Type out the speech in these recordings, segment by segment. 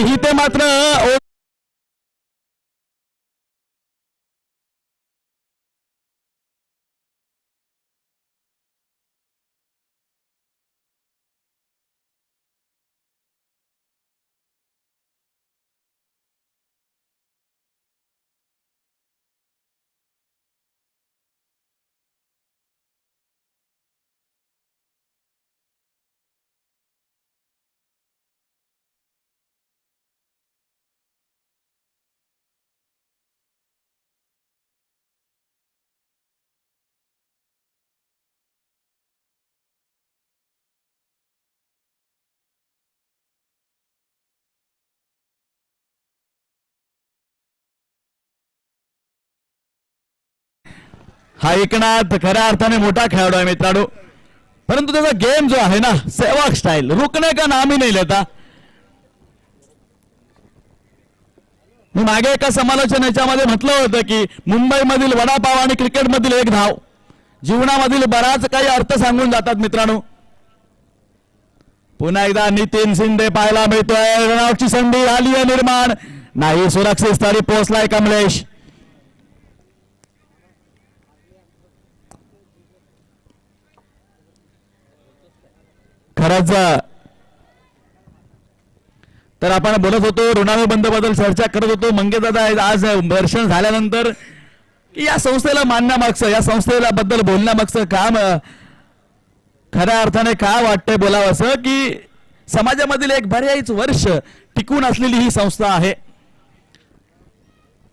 इथे मात्र हा एकनाथ खऱ्या अर्थाने मोठा खेळाडू आहे मित्रांनो, परंतु त्याचा गेम जो आहे ना सेवक स्टाईल रुकने का नाम ही नहीं लेता. मी मागे एका समालोचनाच्यामध्ये म्हटलं होतं की मुंबईमधील वडापाव आणि क्रिकेटमधील एक धाव जीवनामधील बराच काही अर्थ सांगून जातात मित्रांनो. पुन्हा एकदा नितीन शिंदे पाहायला मिळतोय. रनआउटची संधी आली आहे निर्माण, नाही सुरक्षित स्थळी पोहोचलाय कमलेश. खरंच तर आपण बोलत होतो ऋणानु बंद बद्दल चर्चा करत होतो. मंगेशदादा आज दर्शन झाल्यानंतर की या संस्थेला मानण्यामागचं, या संस्थेला बद्दल बोलण्यामागचं काम खऱ्या अर्थाने काय वाटतंय बोलावं असं की समाजामधील एक बरेच वर्ष टिकून असलेली ही संस्था आहे.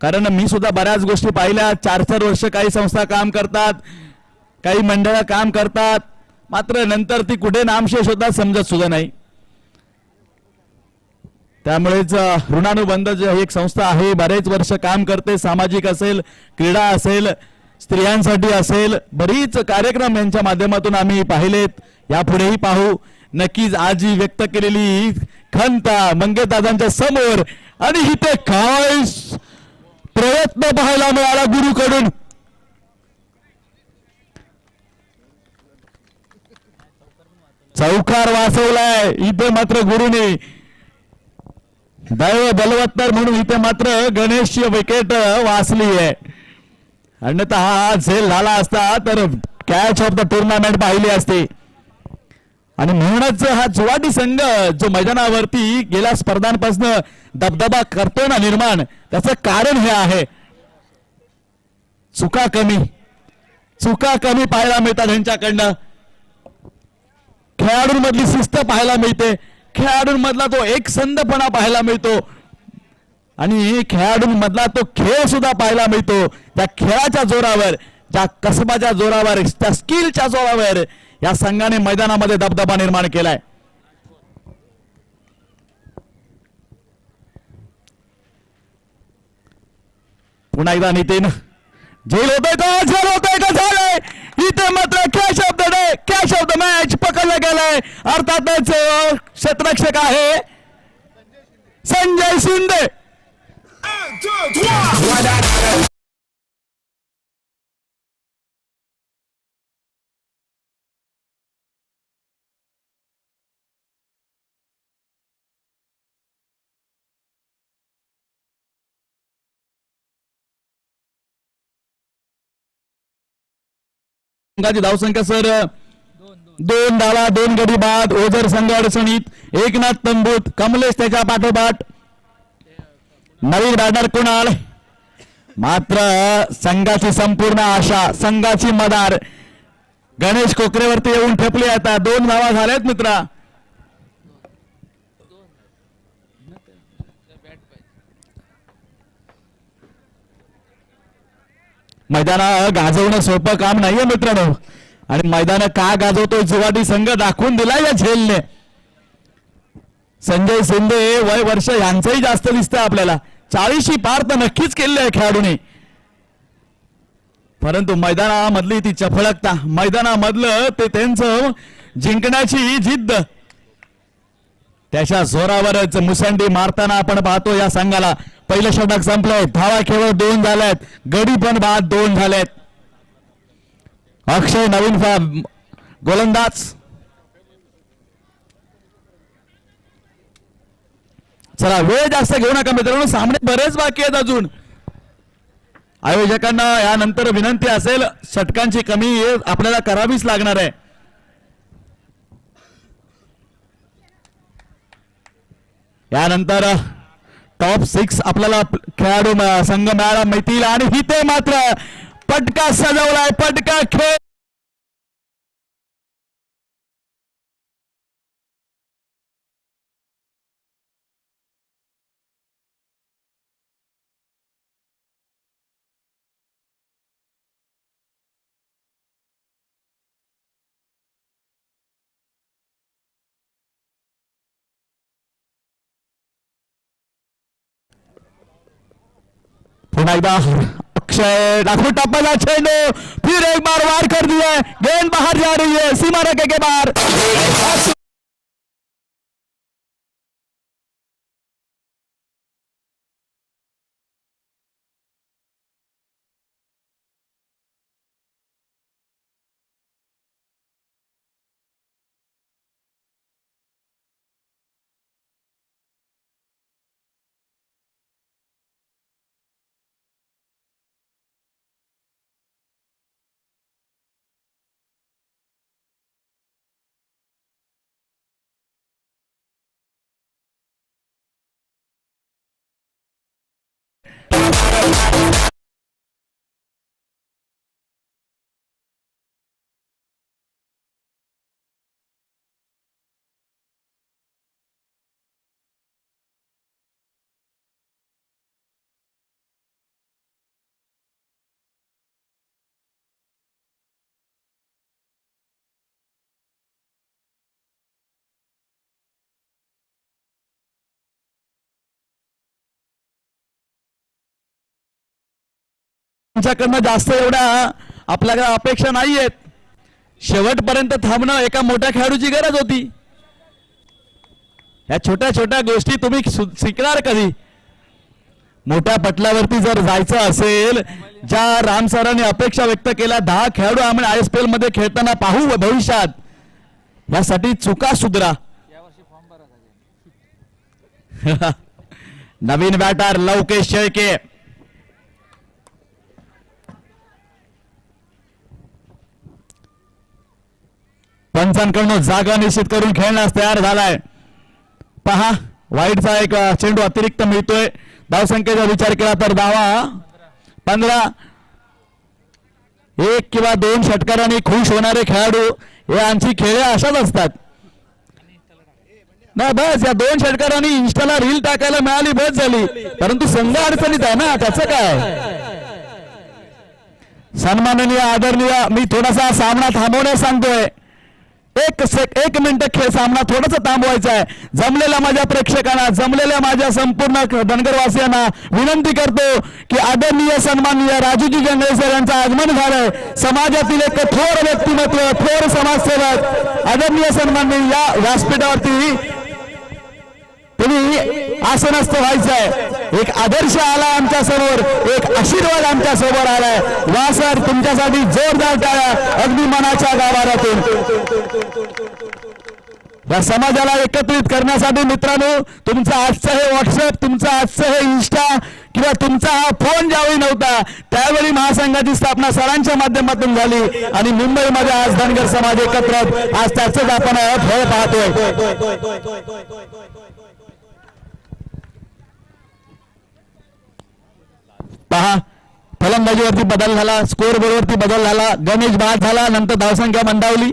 कारण मी सुद्धा बऱ्याच गोष्टी पाहिल्या. 4-4 वर्ष काही संस्था काम करतात, काही मंडळ काम करतात, मात्र नंतर ती कुठे नामशेष होतात समजत सुद्धा नाही. त्यामुळेच ऋणानुबंध एक संस्था आहे, बरेच वर्ष काम करते. सामाजिक असेल, क्रीडा असेल, स्त्रियांसाठी असेल, बरीच कार्यक्रम यांच्या माध्यमातून आम्ही पाहिलेत, यापुढेही पाहू. नक्कीच आज ही व्यक्त केलेली खंत मंगेशदादांच्या समोर आणि इथे काय प्रयत्न पाहायला मिळाला गुरुकडून. चौकार वाचवलाय इथे मात्र गुरुने. दैव बलवत्तर म्हणून इथे मात्र गणेशची विकेट वाचली आहे. अन्यथा हा झेल झाला असता तर कॅच ऑफ द टुर्नामेंट पाहिली असते. आणि म्हणूनच हा जुवाडी संघ जो मैदानावरती गेल्या स्पर्धांपासून दबदबा करतो ना निर्माण, त्याचं कारण हे आहे चुका कमी पाहायला मिळतात यांच्याकडनं. खेळाडूंमधली शिस्त पाहायला मिळते, खेळाडूंमधला तो एकसंधपणा पाहायला मिळतो आणि खेळाडूंमधला तो खेळ सुद्धा पाहायला मिळतो. त्या खेळाच्या जोरावर, त्या कसबाच्या जोरावर, त्या स्किलच्या जोरावर या संघाने मैदानामध्ये दबदबा निर्माण केलाय. पुन्हा एकदा नितीन झेल होतोय का झालंय इथे मात्र catch of the day, catch of the match पकडलं गेलंय. अर्थातच क्षेत्ररक्षक आहे संजय शिंदे. संघाची धावसंख्या सर 2 धावा, 2 गडी बाद. ओझर संघ अडचणीत, एकनाथ तंबूत, कमलेश त्याच्या पाठोपाठ, नवीन बॅटर कुणाल. मात्र संघाची संपूर्ण आशा, संघाची मदार गणेश कोकरेवरती येऊन ठेपली. आता 2 धावा झाल्यात मित्रा. मैदान गाजवणं सोपं काम नाहीये मित्रांनो, आणि मैदान का गाजवतो जुवाडी संघ दाखवून दिला या झेलने. संजय शिंदे वय वर्ष यांचंही जास्त दिसतंय आपल्याला, 40 पार तर नक्कीच केलेली आहे खेळाडूने. परंतु मैदानामधली ती चपळकता, मैदानामधलं ते त्यांचं जिंकण्याची जिद्द, त्याच्या जोरावरच मुसंडी मारताना आपण पाहतो या संघाला. पहिलं षटक संपलंय, धावा केवळ 2 झाल्यात, गडी पण बाद 2 झाल्यात. अक्षय नवीन गोलंदाज. चला वेळ जास्त घेऊ नका मित्रांनो, सामने बरेच बाकी आहेत अजून. आयोजकांना यानंतर विनंती असेल, षटकांची कमी आपल्याला करावीच लागणार आहे. यानंतर टॉप 6 आपल्याला खेळाडू संघ मिळायला मिळतील आणि इथे मात्र पटका सजवलाय, पटका खेळ. पुन्हा एकदा अक्षय राखून टप्प्याला चेंडू, फिर एक बार वार कर दिया, गेंद बाहर जा रही है, सीमा रेखे के बाहर. त्यांच्याकडनं जास्त एवढ्या आपल्याकडे अपेक्षा नाही आहेत. शेवटपर्यंत थांबणं एका मोठ्या खेळाडूची गरज होती. या छोट्या छोट्या गोष्टी तुम्ही शिकणार कधी? मोठ्या पटलावरती जर जायचं असेल, ज्या राम सरांनी अपेक्षा व्यक्त केल्या 10 खेळाडू आम्ही ISPL मध्ये खेळताना पाहू भविष्यात, यासाठी चुका सुधरा. नवीन बॅटर लवकेश शेळके, पंचांकडून जागा निश्चित करून खेळण्यास तयार झालाय. पहा वाईडचा एक चेंडू अतिरिक्त मिळतोय. धावसंख्येचा विचार केला तर धावा 15. 1 किंवा 2 षटकारांनी खुश होणारे खेळाडू हे आमची खेळे अशाच असतात ना. बस या 2 षटकारांनी इंस्टाला रील टाकायला मिळाली बस झाली, परंतु संघ अडचणीत आहे ना, त्याचं काय. सन्माननीय आदरणीय, मी थोडासा सामना थांबवण्यास सांगतोय. एक मिनिट खेळ सामना थोडासा थांबवायचा आहे. जमलेल्या माझ्या प्रेक्षकांना, जमलेल्या माझ्या संपूर्ण धनगरवासियांना विनंती करतो की आदरणीय सन्माननीय राजूजी जंगले सर यांचं आगमन झालंय. समाजातील एक थोर व्यक्तिमत्व, थोर समाजसेवक आदरणीय सन्माननीय या व्यासपीठावरती तुम्ही आसनस्थ व्हायचंय. एक आदर्श आला आमच्या समोर, एक आशीर्वाद आमच्या समोर आलाय. वा सर, तुमच्यासाठी जोरदार टाळ्या अगदी मनाच्या गाभाऱ्यातून. या समाजाला एकत्रित करण्यासाठी मित्रांनो, तुमचं आजचं हे व्हॉट्सअप, तुमचं आजचं हे इंस्टा किंवा तुमचा हा फोन ज्यावेळी नव्हता त्यावेळी महासंघाची स्थापना सरांच्या माध्यमातून झाली आणि मुंबईमध्ये आज धनगर समाज एकत्र, आज त्याच आपण फळ पाहतोय. पहा फलंदाजीवरती बदल झाला, स्कोर बोर्डवरती बदल झाला, गणेश बाद झाला, नंतर धावसंख्या मंदावली.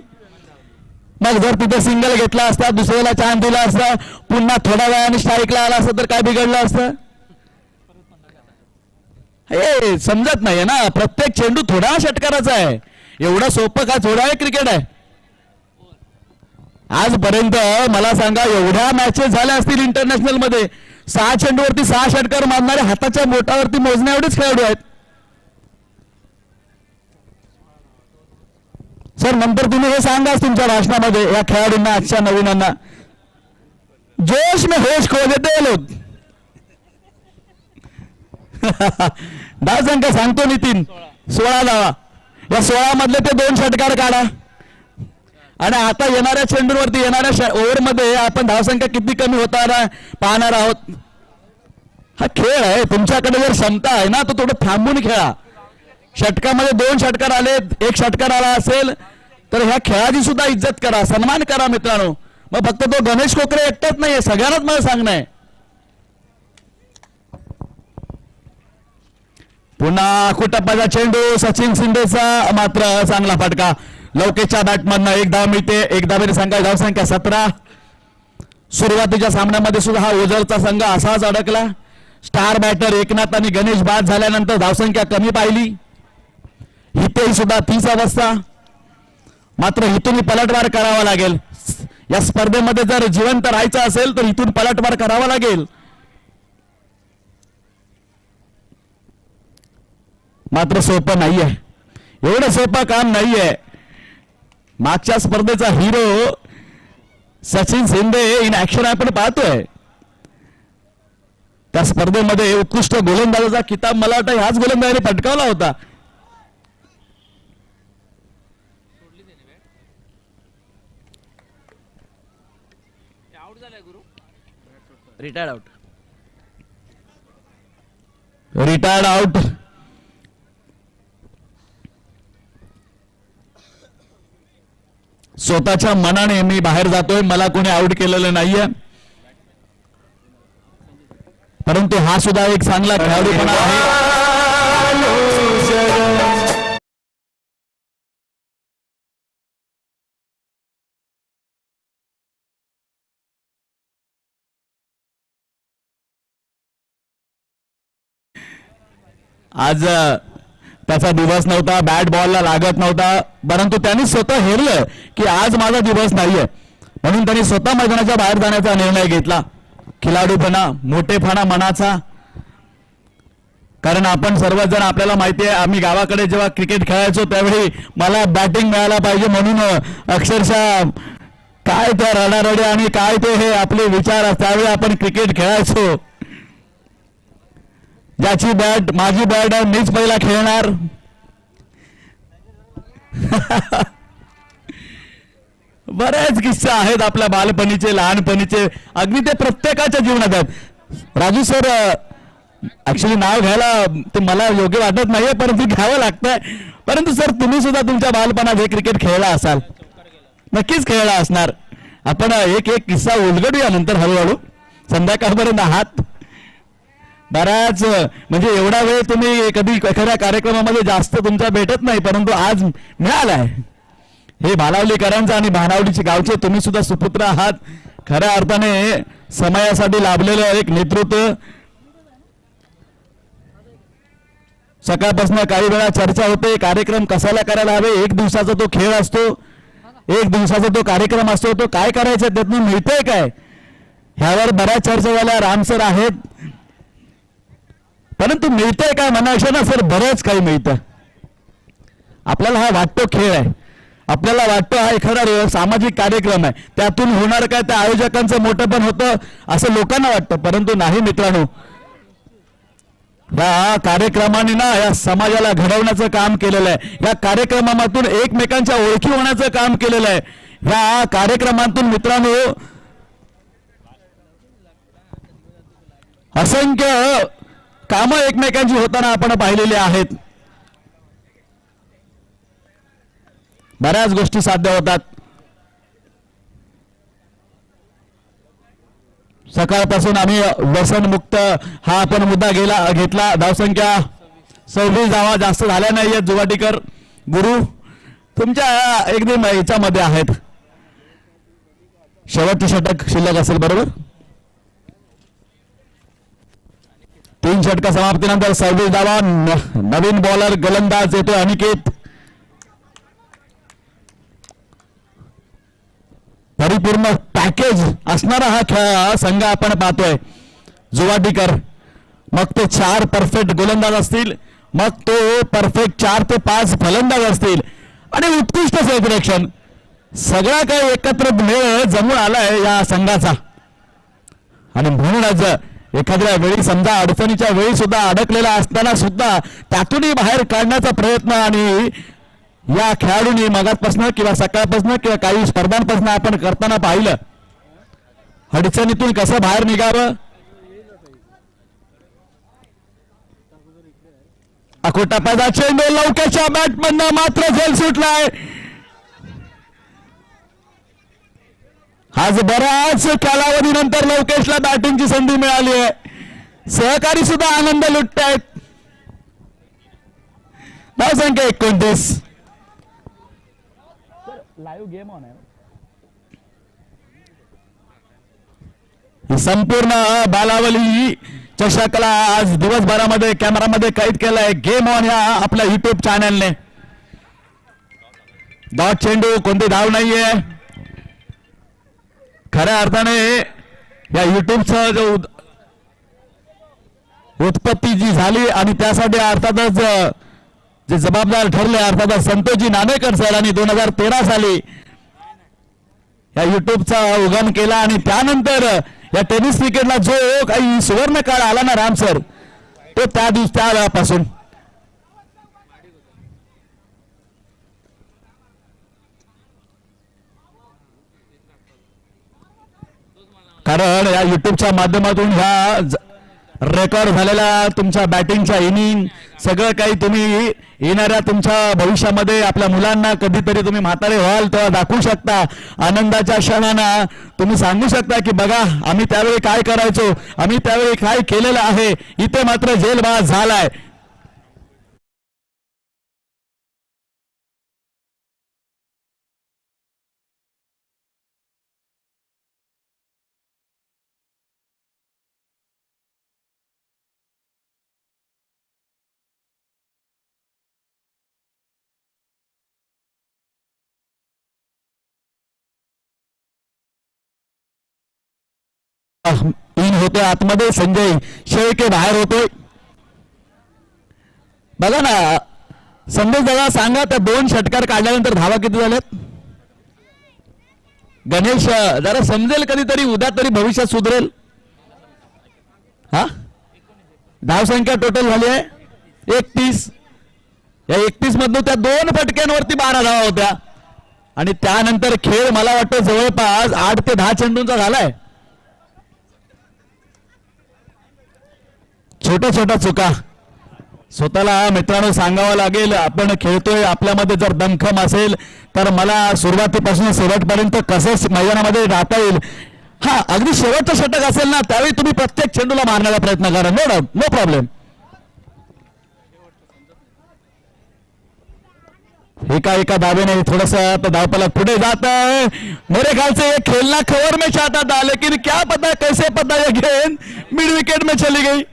मग जर तिथे सिंगल घेतला असता, दुसऱ्याला चान्स दिला असता, पुन्हा थोड्या वेळाने स्ट्राईकला आला असता तर काय बिघडलं असतं हे समजत नाहीये ना. प्रत्येक चेंडू थोडा षटकाराचा आहे. एवढा सोपं का थोडा आहे क्रिकेट आहे. आजपर्यंत मला सांगा एवढ्या मॅचेस झाल्या असतील इंटरनॅशनल मध्ये, 6 चेंडूवरती 6 षटकार मारणारे हाताच्या बोटावरती मोजण्या एवढेच खेळाडू आहेत. सर नंतर तुम्ही हे सांगाच तुमच्या भाषणामध्ये या खेळाडूंना, आजच्या नवीनांना, जोश में होश खो देते लोक. धावसंख्या सांगतो नितीन, 16 धावा. या 16 मधले ते 2 षटकार काढा आणि आता येणाऱ्या चेंडूवरती येणाऱ्या ओव्हरमध्ये आपण धावसंख्या किती कमी होताना पाहणार आहोत. हा खेळ आहे, तुमच्याकडे जर क्षमता आहे ना तर थोडं थांबून खेळा. षटकामध्ये 2 षटकार आले, 1 षटकार आला असेल तर ह्या खेळाची सुद्धा इज्जत करा, सन्मान करा मित्रांनो. मग फक्त तो गणेश कोकरे एकटाच नाहीये, सगळ्यांनाच मला सांगणं आहे. पुन्हा कुटप्पाचा चेंडू, सचिन शिंदेचा मात्र चांगला फटका. लौकेशच्या बॅटमधनं 1 धाव मिळते. 1 धावेने संघ धावसंख्या 17. सुरुवातीच्या सामन्यामध्ये सुद्धा हा ओझरचा संघ असाच अडकला. स्टार बॅटर एकनाथ आणि गणेश बाद झाल्यानंतर धावसंख्या कमी पाहिली. इथेही सुद्धा तीच अवस्था. मात्र इथून पलटवार करावा लागेल. या स्पर्धेमध्ये जर जिवंत राहायचं असेल तर इथून पलटवार करावा लागेल. मात्र सोपं नाहीये, एवढं सोपं काम नाहीये. मागच्या स्पर्धेचा hero Sachin Shinde in action आपण पाहतोय. त्या स्पर्धेमध्ये उत्कृष्ट गोलंदाजाचा किताब मला वाटतं ह्याच गोलंदाजाने पटकावला होता. Retired out. स्वतःच्या मनाने मी बाहेर जातोय, मला कोणी आउट केलेलं नाहीये. परंतु हा सुद्धा एक चांगला खेळाडूपणा आहे. आज त्याचा दिवस नव्हता, बॅट बॉलला लागत नव्हता, परंतु त्यांनी स्वतः हेरलं की आज माझा दिवस नाहीये, म्हणून त्यांनी स्वतः मैदानाच्या बाहेर जाण्याचा निर्णय घेतला. खिलाडूपणा, मोठेपणा मनाचा. कारण आपण सर्वजण, आपल्याला माहिती आहे, आम्ही गावाकडे जेव्हा क्रिकेट खेळायचो त्यावेळी मला बॅटिंग मिळायला पाहिजे म्हणून अक्षरशः काय त्या रडारडी आणि काय ते हे आपले विचार, त्यावेळी आपण क्रिकेट खेळायचो. ज्याची बॅट माझी बॅट आहे, मीच पहिला खेळणार. बरेच किस्से आहेत आपल्या बालपणीचे, लहानपणीचे, अगदी ते प्रत्येकाच्या जीवनात आहेत. राजू सर, ऍक्च्युली नाव घ्यायला ते मला योग्य वाटत नाहीये, परंतु घ्यावं लागतंय. परंतु सर, तुम्ही सुद्धा तुमच्या बालपणात हे क्रिकेट खेळला असाल, नक्कीच खेळला असणार. आपण एक एक किस्सा उलगडूया नंतर हळूहळू. संध्याकाळपर्यंत आहात, बराच म्हणजे एवढा वेळ तुम्ही कधी एखाद्या कार्यक्रमामध्ये जास्त तुमचा भेटत नाही, परंतु आज मिळालाय. हे भालावलीकरांचं आणि भानावलीचे गावचे तुम्ही सुद्धा सुपुत्र आहात. खऱ्या अर्थाने समयासाठी लाभलेलं एक नेतृत्व. सकाळपासून काही वेळा चर्चा होते, कार्यक्रम कसाला करायला हवे. 1 दिवसाचा तो खेळ असतो, 1 दिवसाचा तो कार्यक्रम असतो, तो काय करायचा त्यातून मिळतंय काय, ह्यावर बऱ्याच चर्चा झाल्या. रामसर आहेत, परंतु मिळतंय काय म्हणायचं ना सर, बरंच काही मिळतं. आपल्याला हा वाटतो खेळ आहे, आपल्याला वाटतं हा एखादा सामाजिक कार्यक्रम आहे, त्यातून होणार काय, त्या आयोजकांचं मोठं पण होतं असं लोकांना वाटतं. परंतु नाही मित्रांनो, या कार्यक्रमाने ना या समाजाला घडवण्याचं काम केलेलं आहे. या कार्यक्रमातून एकमेकांच्या ओळखी होण्याचं काम केलेलं आहे. या कार्यक्रमातून मित्रांनो असंख्य कामं एकमेकांची होताना आपण पाहिलेली आहेत. बऱ्याच गोष्टी साध्य होतात. सकाळपासून आम्ही व्यसनमुक्त हा आपण मुद्दा घेतला. धावसंख्या 26 धावा जास्त झाल्या नाहीयेत. जुवाटीकर गुरु तुमच्या एकदम याच्यामध्ये आहेत. शेवटचे षटक शिल्लक असेल बरोबर. 3 षटका समाप्तीनंतर 26 धावा. नवीन बॉलर गोलंदाज येतो अनिकेत. परिपूर्ण पॅकेज असणारा हा संघ आपण पाहतोय. जुवाटीकर, मग ते 4 परफेक्ट गोलंदाज असतील, मग तो परफेक्ट 4 ते 5 फलंदाज असतील आणि उत्कृष्ट सेलिब्रेशन, सगळा काही एकत्र मेळ जमून आलाय या संघाचा. आणि म्हणूनच एखाद्या वेळी समजा अडचणीच्या वेळी सुद्धा अडकलेला असताना सुद्धा त्यातूनही बाहेर काढण्याचा प्रयत्न आणि या खेळाडूंनी मगाचपासून किंवा सकाळपासून किंवा काही स्पर्धांपासून आपण करताना पाहिलं अडचणीतून कसं बाहेर निघावं. अकोटापाचा चेंडू लवकेच्या बॅटमधनं मात्र झेल सुटलाय. आज बऱ्याच कालावधीनंतर लवकेशला बॅटिंगची संधी मिळाली आहे. सहकारी सुद्धा आनंद लुटतायत. धावसंख्या 29. लाईव्ह गेम ऑन आहे. संपूर्ण बालावली चषकला आज दिवसभरामध्ये कॅमेरामध्ये कैद केलाय गेम ऑन या आपल्या युट्यूब चॅनलने. डॉट चेंडू, कोणती धाव नाहीये. खऱ्या अर्थाने या युट्यूबचं जो उत्पत्ती जी झाली आणि त्यासाठी अर्थातच जे जबाबदार ठरले अर्थातच संतोषजी नाणेकर सर आणि 2013 साली या युट्यूबचा उगम केला आणि त्यानंतर या टेनिस क्रिकेटला जो काही सुवर्ण काळ आला ना राम सर, तो त्या वेळापासून. कारण या युट्यूबच्या माध्यमातून ह्या रेकॉर्ड झालेल्या तुमच्या बॅटिंगच्या इनिंग सगळं काही तुम्ही येणाऱ्या तुमच्या भविष्यामध्ये आपल्या मुलांना कधीतरी तुम्ही म्हातारे व्हाल तेव्हा दाखवू शकता. आनंदाच्या क्षणांना तुम्ही सांगू शकता की बघा आम्ही त्यावेळी काय करायचो, आम्ही त्यावेळी काय केलेलं आहे. इथे मात्र जेलबाज झालाय. इन होते आतमध्ये, संजय शेळके बाहेर होते. बघा ना संदेश दादा, सांगा त्या 2 षटकार काढल्यानंतर धावा किती झाल्यात. गणेश जरा समजेल कधीतरी, उद्या तरी भविष्यात सुधरेल. हा धावसंख्या टोटल झाली आहे 31. या 31 मधून त्या 2 फटक्यांवरती 12 धावा होत्या आणि त्यानंतर खेळ मला वाटतं जवळपास 8 ते 10 चेंडूंचा झालाय. छोट्या छोट्या चुका स्वतःला मित्रांनो सांगावं लागेल. आपण खेळतोय, आपल्यामध्ये जर दमखम असेल तर मला सुरुवातीपासून शेवटपर्यंत कसं मैदानामध्ये राहता येईल. हा अगदी शेवटचं षटक असेल ना त्यावेळी तुम्ही प्रत्येक चेंडूला मारण्याचा प्रयत्न करा. No problem. एका दावेने थोड़ा सा धावपलक पुढे जाता है. मेरे ख्याल से ये खेलना खबर में चाहता था लेकिन क्या पता कैसे पता ये गेंद मिड विकेट में चली गई.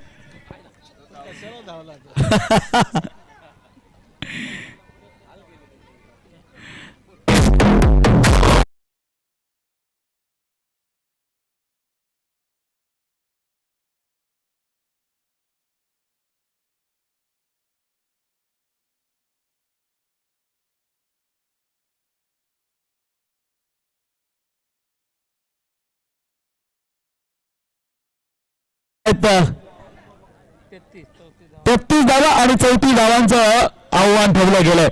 आहेत 33 धावा आणि 34 धावांचं आव्हान ठेवलं गेलंय.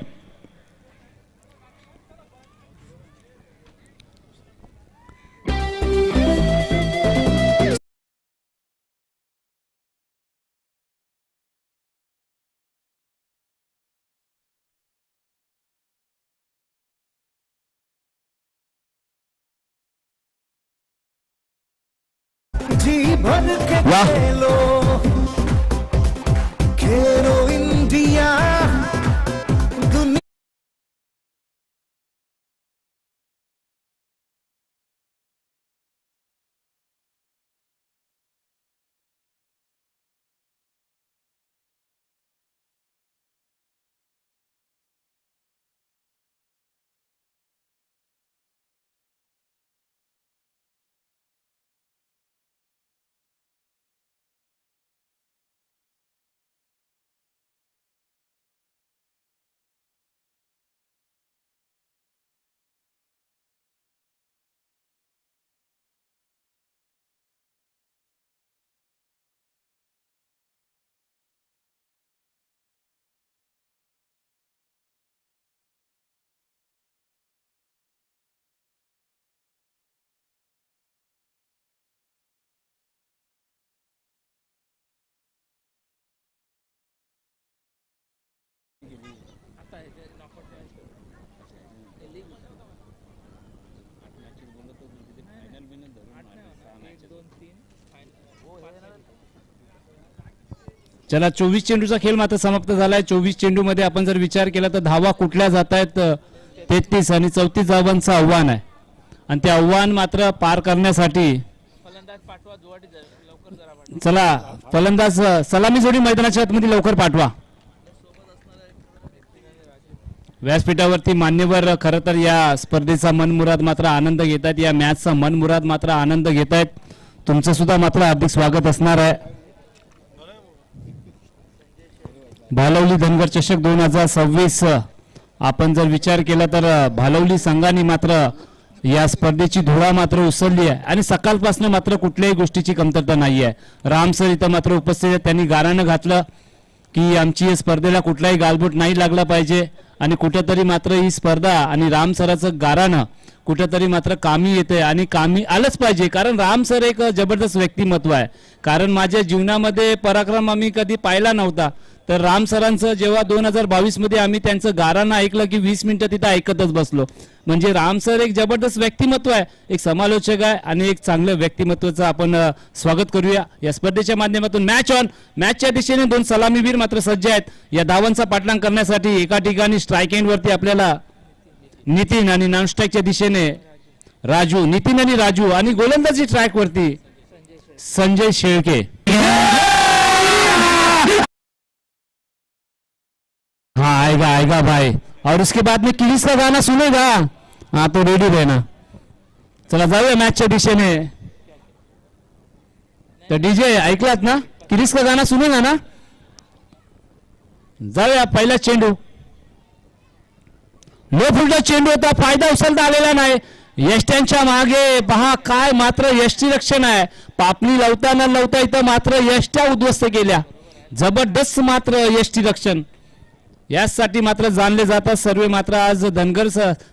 जी भर के खेलो खेलो इंडिया दुनिया. चला 24 चेंडूचा खेळ मात्र समाप्त झालाय. 24 चेंडू मध्ये आपण जर विचार केला तर धावा कुठल्या जात आहेत 33 आणि 34 धावांचं आव्हान आहे आणि ते आव्हान मात्र पार करण्यासाठी चला फलंदाज सलामी जोडी मैदानाच्या आतमध्ये लवकर पाठवा. व्यासपीठावरती मान्यवर खरं तर या स्पर्धेचा मनमुराद मात्र आनंद घेत आहेत, या मॅचचा मनमुराद मात्र आनंद घेत आहेत. तुमचं सुद्धा मात्र हार्दिक स्वागत असणार आहे. भालवली धनगर चषक 2026 आपण जर विचार केला तर भालवली संघाने मात्र या स्पर्धेची धुळा मात्र उसळली आहे आणि सकाळपासून मात्र कुठल्याही गोष्टीची कमतरता नाही आहे. राम सर इथं मात्र उपस्थित आहेत. त्यांनी गारानं घातलं की आमची या स्पर्धेला कुठलाही गालबोट नाही लागला पाहिजे आणि कुठेतरी मात्र ही स्पर्धा आणि राम सराचं गारानं कुठेतरी मात्र कामी येते आणि कामी आलंच पाहिजे, कारण राम सर एक जबरदस्त व्यक्तिमत्व आहे. कारण माझ्या जीवनामध्ये पराक्रम आम्ही कधी पाहिला नव्हता, तर राम सरांचं जेव्हा 2022 मध्ये आम्ही त्यांचं गारानं ऐकलं की 20 मिनिटं तिथं ऐकतच बसलो. म्हणजे राम सर एक जबरदस्त व्यक्तिमत्व आहे, एक समालोचक आहे आणि एक चांगलं व्यक्तिमत्वाचं आपण स्वागत करूया या स्पर्धेच्या माध्यमातून. Match on. मॅचच्या दिशेने 2 सलामीवीर मात्र सज्ज आहेत या धावांचा पाठलाग करण्यासाठी. एका ठिकाणी स्ट्राईक एंड वरती आपल्याला नितीन आणि नॉन स्ट्राईकच्या दिशेने राजू, नितीन आणि राजू आणि गोलंदाजी ट्रॅक वरती संजय शेळके. हाँ आएगा भाई, और उसके बाद में किलीस का गाना सुनेगा. हाँ तो रेडी रहना. चला जाऊया मॅचच्या दिशेने. तर डीजे ऐकलात ना, किलीस का गाना सुनेगा ना. जाऊया. पहिला चेंडू लो फुलटा चेंडू होता, फायदा उचलता आलेला नाही. यष्ट्यांच्या मागे पहा काय मात्र यष्टी रक्षण आहे. पापणी लावता न लावता इथं मात्र यष्ट्या उद्ध्वस्त केल्या. जबरदस्त मात्र यष्टी रक्षण यासाठी मात्र जाणले जातात सर्व मात्र आज धनगर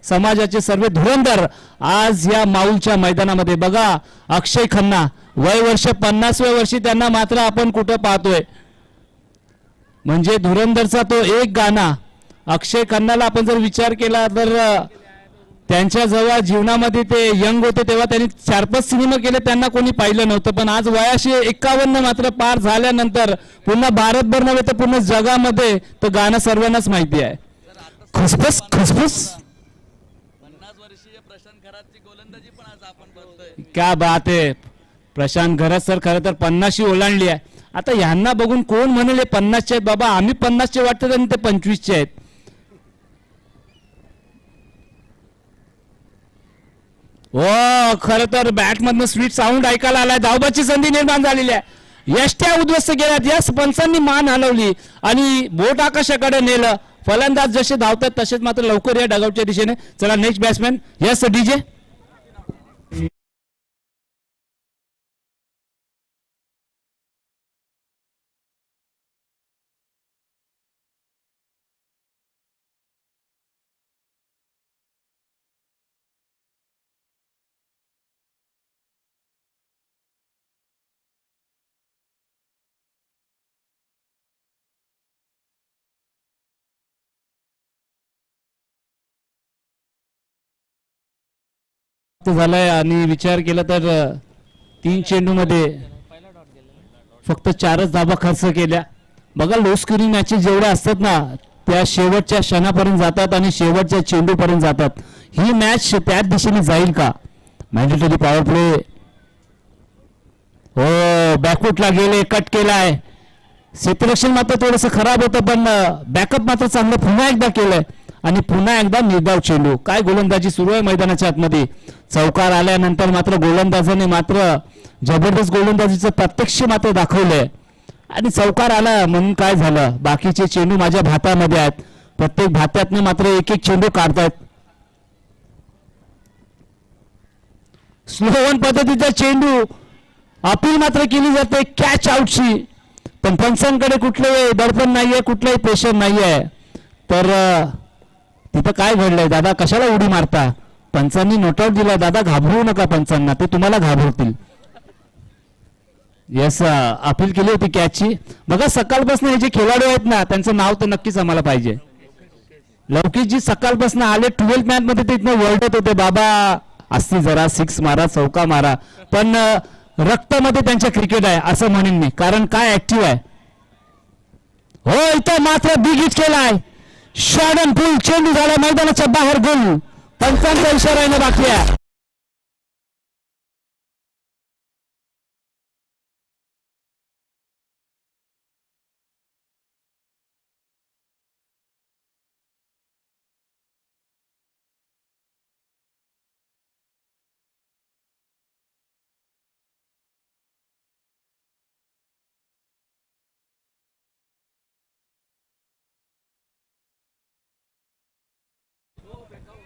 समाजाचे सर्व धुरंधर आज या माऊलच्या मैदानामध्ये. बघा अक्षय खन्ना वय वर्ष 50व्या वर्षी त्यांना मात्र आपण कुठं पाहतोय. म्हणजे धुरंधरचा तो एक गाणा. अक्षय खन्नाला आपण जर विचार केला तर त्यांच्या जेव्हा जीवनामध्ये ते यंग होते तेव्हा त्यांनी 4-5 सिनेमा केले, त्यांना कोणी पाहिलं नव्हतं. पण आज वयाशी 51 मात्र पार झाल्यानंतर पुन्हा भारतभर नव्हे तर पूर्ण जगामध्ये तो गाणं सर्वांनाच माहिती आहे. खुसफुस खुसफुस. 50 वर्षीय प्रशांत खरातची गोलंदाजी पण आज आपण बघतोय. क्या बात आहे. प्रशांत घरात सर खरं तर 50शी ओलांडली आहे. आता ह्यांना बघून कोण म्हणेल हे 50चे आहेत बाबा, आम्ही 50चे वाटतात आणि ते 25चे आहेत. ओ खर तर बॅट मधनं स्वीट साऊंड ऐकायला आलाय. धावबाची संधी निर्माण झालेली आहे. यष्ट्या उद्ध्वस्त केल्यात. याच पंचांनी मान हलवली आणि बोट आकाशाकडे नेलं. फलंदाज जसे धावतात तसेच मात्र लवकर या डगआउटच्या दिशेने. चला नेक्स्ट बॅट्समॅन. Yes DJ. झालाय आणि विचार केला तर 3 चेंडू मध्ये फक्त 4च धाबा खर्च केल्या. बघा लो स्कोरिंग मॅचेस जेवढ्या असतात ना त्या शेवटच्या क्षणापर्यंत जातात आणि शेवटच्या चेंडूपर्यंत जातात. ही मॅच त्याच दिशेने जाईल का. Mandatory power play. हो बॅकफुटला गेले, कट केलाय. क्षेत्ररक्षण मात्र थोडंसं खराब होतं पण बॅकअप मात्र चांगलं पुन्हा एकदा केलंय आणि पुन्हा एकदा निर्धाव चेंडू. काय गोलंदाजी सुरू आहे मैदानाच्या आतमध्ये. चौकार आल्यानंतर मात्र गोलंदाजाने मात्र जबरदस्त गोलंदाजीचं प्रत्यक्ष मात्र दाखवलंय आणि चौकार आला म्हणून काय झालं, बाकीचे चेंडू माझ्या भातामध्ये आहेत. प्रत्येक भात्यातनं मात्र एक एक चेंडू काढतायत. स्लो वन पद्धतीचा चेंडू अपील मात्र केली जाते कॅच आउटची. पण पंचांकडे कुठले दडपण नाहीये, कुठलंही प्रेशर नाहीये. तर तिथं काय घडलंय दादा, कशाला उडी मारता. पंचांनी नोटआउट दिला दादा, घाबरू नका पंचांना, ते तुम्हाला घाबरतील. येस अपील केली होती कॅचची. बघा सकाळपासून हे जे खेळाडू आहेत ना त्यांचं नाव तर नक्कीच आम्हाला पाहिजे. लौकिक जी सकाळपासून आले 12th मॅच मध्ये ते इथनं वर्ल्डत होते बाबा, असती जरा 6 मारा चौका मारा, पण रक्तामध्ये त्यांच्या क्रिकेट आहे असं म्हणेन मी. कारण काय ऍक्टिव्ह आहे. हो इथं मात्र बिग हिट केलाय. शॉर्ट अँड पुल चेंडू झाला मैदानाच्या बाहेर. गोल पंचांचा इशारा येणं बाकी आहे.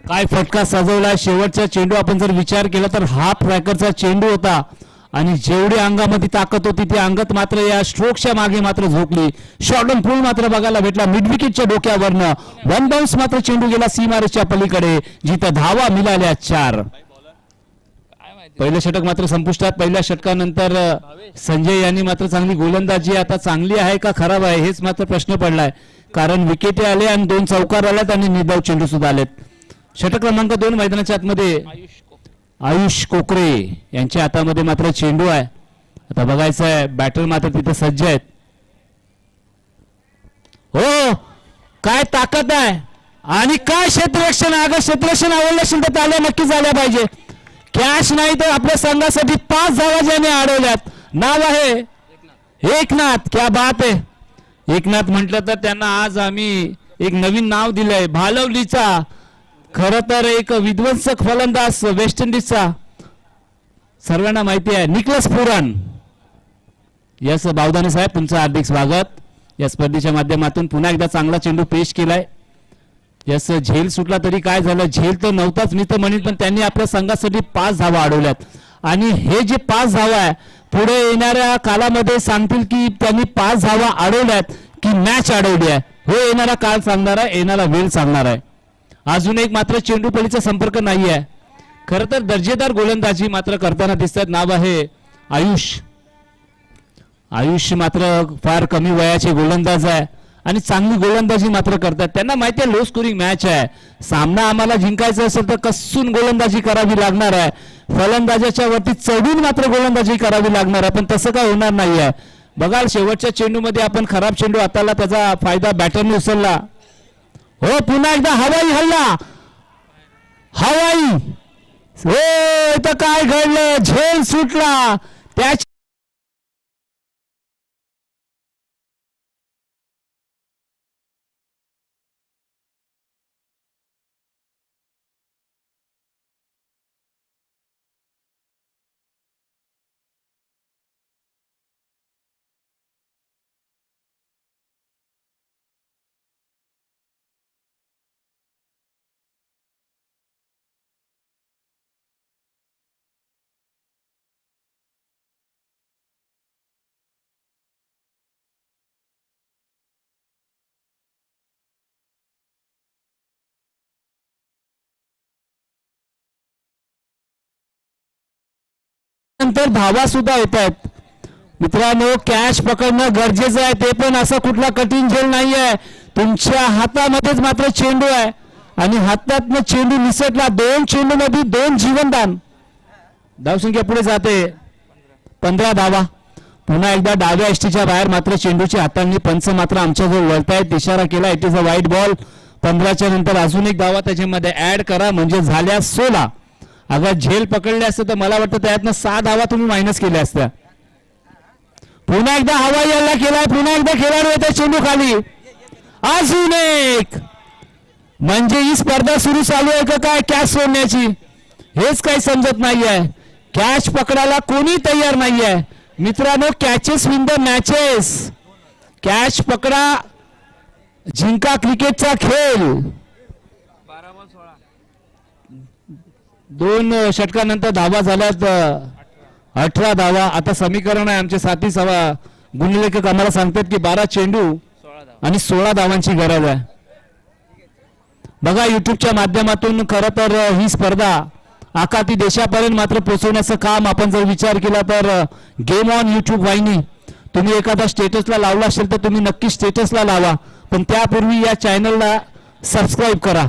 काय फटका सजवलाय. शेवटचा चेंडू आपण जर विचार केला तर हाफ ट्रॅकरचा चेंडू होता आणि जेवढी अंगामध्ये ताकद होती ती अंगत मात्र या स्ट्रोकच्या मागे मात्र झोपली. शॉर्ट अँड पुल मात्र बघायला भेटला मिड विकेटच्या डोक्यावरनं. वन बाउन्स मात्र चेंडू गेला सीमारेषच्या पलीकडे जिथं धावा मिळाल्या 4. पहिलं षटक मात्र संपुष्टात. पहिल्या षटकानंतर संजय यांनी मात्र चांगली गोलंदाजी आता चांगली आहे का खराब आहे हेच मात्र प्रश्न पडलाय. कारण विकेटे आले आणि 2 चौकार आल्यात आणि निर्धाव चेंडू सुद्धा आलेत. षटक क्रमांक 2 मैदानाच्या आतमध्ये आयुष कोकरे यांच्या हातामध्ये मात्र चेंडू आहे. आता बघायचं आहे बॅटर मात्र तिथे सज्ज आहेत. हो काय ताकद आहे आणि काय क्षेत्ररक्षण. अगं क्षेत्ररक्षण आवडलं असेल तर त्याला नक्कीच आल्या पाहिजे. कॅश नाही तर आपल्या संघासाठी 5 धावा ज्याने अडवल्यात. नाव आहे एकनाथ. क्या बात आहे. एकनाथ म्हटलं तर त्यांना आज आम्ही एक नवीन नाव दिलंय भालवलीचा. खर तर एक विध्वंसक फलंदाज वेस्ट इंडिजचा सर्वांना माहिती आहे निकलस पुराण. यस बावदाने साहेब तुमचं हार्दिक स्वागत. या स्पर्धेच्या माध्यमातून पुन्हा एकदा चांगला चेंडू पेश केलाय. यस झेल सुटला तरी काय झालं. झेल तर नव्हताच मी तर म्हणेन पण त्यांनी आपल्या संघासाठी 5 धावा अडवल्यात आणि हे जे 5 धावा आहे पुढे येणाऱ्या कालामध्ये सांगतील की त्यांनी 5 धावा अडवल्यात की मॅच अडवली आहे. हे येणारा काळ सांगणार आहे. येणारा वेळ सांगणार आहे. अजून एक मात्र चेंडू पलीचा संपर्क नाही आहे. खरं तर दर्जेदार गोलंदाजी मात्र करताना दिसतात. नाव आहे आयुष. आयुष मात्र फार कमी वयाचे गोलंदाज आहे आणि चांगली गोलंदाजी मात्र करतात. त्यांना माहिती आहे लो स्कोरिंग मॅच आहे. सामना आम्हाला जिंकायचा असेल तर कसून गोलंदाजी करावी लागणार आहे. फलंदाजाच्या वरती चढून मात्र गोलंदाजी करावी लागणार आहे. पण तसं काय होणार नाही आहे. बघाल शेवटच्या चेंडूमध्ये आपण खराब चेंडू हाताला त्याचा फायदा बॅटरने उचलला. हो पुन्हा एकदा हवाई हल्ला. हवाई हो इथं काय घडलं. झेल सुटला. त्या नंतर धावा सुद्धा येत आहेत. मित्रांनो कॅच पकडणं गरजेचं आहे. ते पण असा कुठला कठीण झेल नाही आहे. तुमच्या हातामध्येच मात्र चेंडू आहे आणि हातातनं चेंडू निसटला. 2 चेंडू मध्ये 2 जीवनदान. धावसंख्या पुढे जाते 15 धावा. पुन्हा एकदा डाव्या एसटीच्या बाहेर मात्र चेंडूच्या हातांनी पंच मात्र आमच्याजवळ वळतायत. इशारा केला इट इज अ वाईट बॉल. 15च्या नंतर अजून एक धावा त्याच्यामध्ये ऍड करा म्हणजे झाल्या 16. अगर झेल पकडले असते तर मला वाटतं त्यातनं 6 धावा तुम्ही मायनस केल्या असत्या. पुन्हा एकदा हवाई हल्ला केलाय. पुन्हा एकदा खेळाडू येते चेंडू खाली. अजून एक म्हणजे ही स्पर्धा सुरू चालू आहे का काय कॅच सोडण्याची हेच काही समजत नाहीये. कॅच पकडायला कोणी तयार नाहीये. मित्रांनो catches win the matches. Catch पकडा जिंका क्रिकेटचा खेळ. 2 षटकानंतर धावा झाल्यात 18 धावा. आता समीकरण आहे आमचे साथी गुणलेखक आम्हाला सांगतात की 12 चेंडू आणि 16 धावांची गरज आहे. बघा युट्यूबच्या माध्यमातून खरं तर ही स्पर्धा आखाती देशापर्यंत मात्र पोहोचवण्याचं काम आपण जर विचार केला तर गेम ऑन युट्यूब वाहिनी तुम्ही एखादा स्टेटसला लावला असेल तर तुम्ही नक्की स्टेटसला लावा. पण त्यापूर्वी या चॅनलला सबस्क्राईब करा.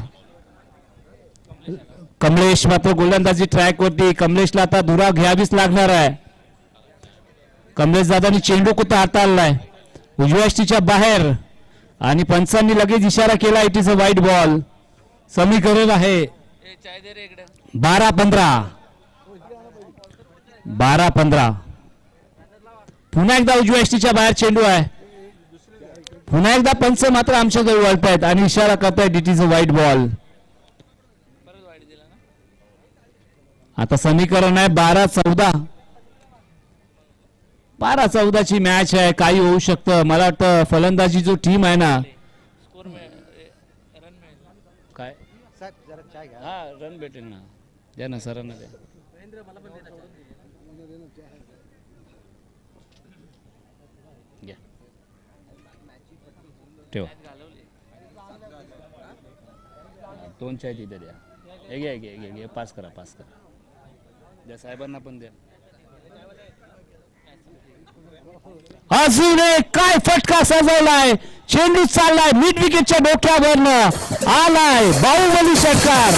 कमलेश मात्र गोलंदाजी ट्रॅक वरती. कमलेशला आता धुरा घ्यावीच लागणार आहे. कमलेश दादानी चेंडू कुठं हाताळलाय उजव्या एसटीच्या बाहेर. आणि पंचांनी लगेच इशारा केला, इट इज अ वाईट बॉल. समीकरण आहे 12-15. 12-15. पुन्हा एकदा उजव्या एसटीच्या बाहेर चेंडू आहे. पुन्हा एकदा पंच मात्र आमच्याकडे वळतायत आणि इशारा करतायत, इट इज अ वाईट बॉल. आता समीकरण आहे 12-14. 12-14 ची मॅच आहे, काही होऊ शकतं. मला वाटतं फलंदाजी जो टीम आहे ना, काय हा रन भेटेल ना, द्या ना सरांना द्या. घ्या. ठेवा 2 चाय तिथे द्या. हे घ्या घ्या घ्या घ्या, पास करा पास करा, द्या साहेबांना पण द्या. अजून एक काय फटका सजवलाय, चेंडू चाललाय मिड विकेटच्या डोक्यावरनं, आलाय बाहुबली षटकार.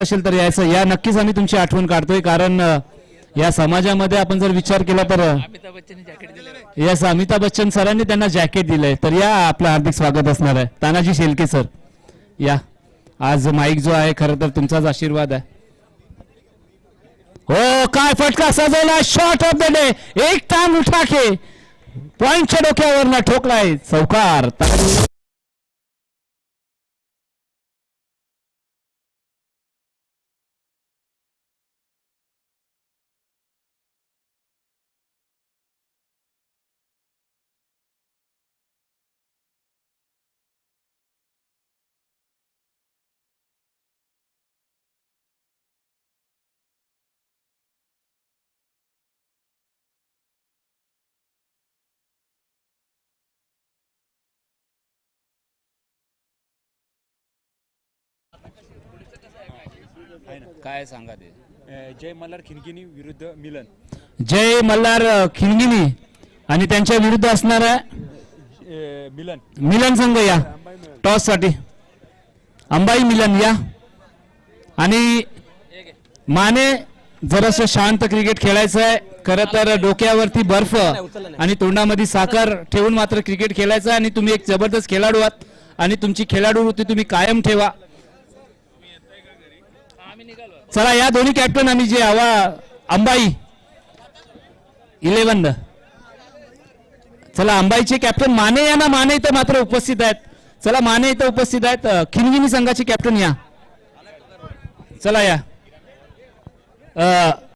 असेल तर यायचं, या नक्कीच आम्ही तुमची आठवण काढतोय, कारण या समाजामध्ये आपण जर विचार केला तर यस अमिताभ बच्चन सरांनी त्यांना जॅकेट दिलंय. तर या आपलं हार्दिक स्वागत असणार आहे. तानाजी शेलके सर या. आज माईक जो आहे खरं तर तुमचाच आशीर्वाद आहे. हो काय फटका सजवला, शॉट ऑफ द डे, एक टाइम उठा के पॉइंटच्या डोक्यावरनं ठोकलाय चौकार. काय सांगा ते. जय मल्हार खिनगिनी विरुद्ध मिलन. जय मल्हार खिंगिनी आणि त्यांच्या विरुद्ध असणार आहे मिलन मिलन संघ. या टॉस साठी अंबाई मिलन या. आणि माने जरासं शांत क्रिकेट खेळायचं आहे. खरं तर डोक्यावरती बर्फ आणि तोंडामध्ये साखर ठेवून मात्र क्रिकेट खेळायचं आहे. आणि तुम्ही एक जबरदस्त खेळाडू आहात आणि तुमची खेळाडू वृत्ती तुम्ही कायम ठेवा. चला या दोन्ही कॅप्टन आम्ही जे हवा अंबाई 11. चला अंबाईचे कॅप्टन माने या ना, माने इथं मात्र उपस्थित आहेत. चला माने इथं उपस्थित आहेत. खिनगिनी संघाचे कॅप्टन या. चला या.